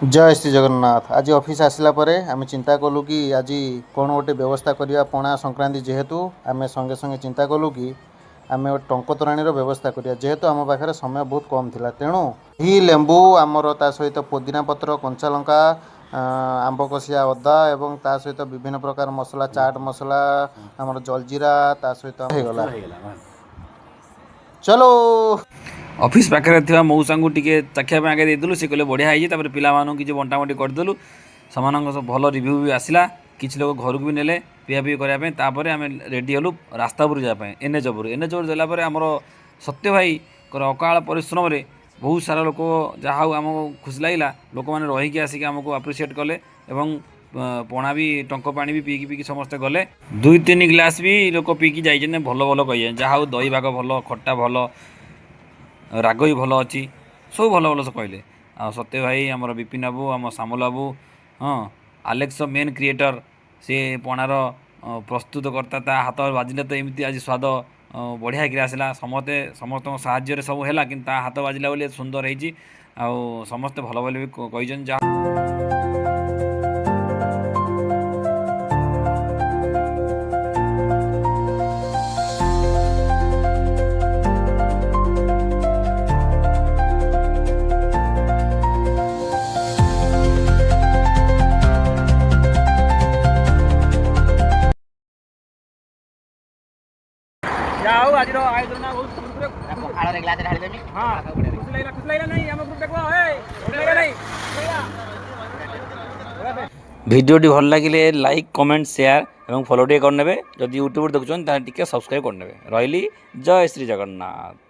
जय श्री जगन्नाथ। आज ऑफिस आसला परे आम चिंता कलु कि आज कौन गोटे व्यवस्था करवा पणा संक्रांति जेहेतु आम संगे संगे चिंता कलु कि आम टंक तोराणी व्यवस्था करिया जेहेतु आम पाखे समय बहुत कम थिला तेणु ही लेंबू आमर ता सहित पुदीना पत्र कंचा लंका आंब कषिया अदा एवं ता सहित विभिन्न प्रकार मसला चाट मसला आमर जलजीरा ता सहित गला चलो ऑफिस पाखे मऊसा को टी चाखा आगे देदेलु सी कहले बढ़िया है पिला किसी बंटा बंटी करदेलु सब भल रिव्यू भी आसला किसी लोग घर को भी नेले पिया पी करने आम रेडी हलु रास्तापुर जावाई एनएच देलापर आमर सत्य भाई अकाल परिश्रम बहुत सारा लोक जहाँ आमको खुशी लगे लोक मैंने रहीकि आसिक आमको आप्रिसीएट कले पणा भी टंक पानी भी पीकी समस्ते गले 2-3 ग्लास भी लोक पीकी जाइए भल भल कही जहाँ दही भाग भल खट्टा भल राग भी भल अच्छी सब भल भल से कहले आ सत्य भाई आमर विपिन बाबू आम सामुल बाबू हाँ आलेक्स मेन क्रिएटर सी पणार प्रस्तुतकर्ता ता हाथ बाजिले तो एमती आज स्वाद बढ़िया कि आसला समस्त साहाय्य सब है कि हाथ बाजिला बोली सुंदर हो समस्ते भल भल भी कही आज आयोजन भिडियोटी भल लगे लाइक कमेंट शेयर और फॉलो करने जदि यूट्यूब देखुं टे सब्सक्राइब करने रही जय श्री जगन्नाथ।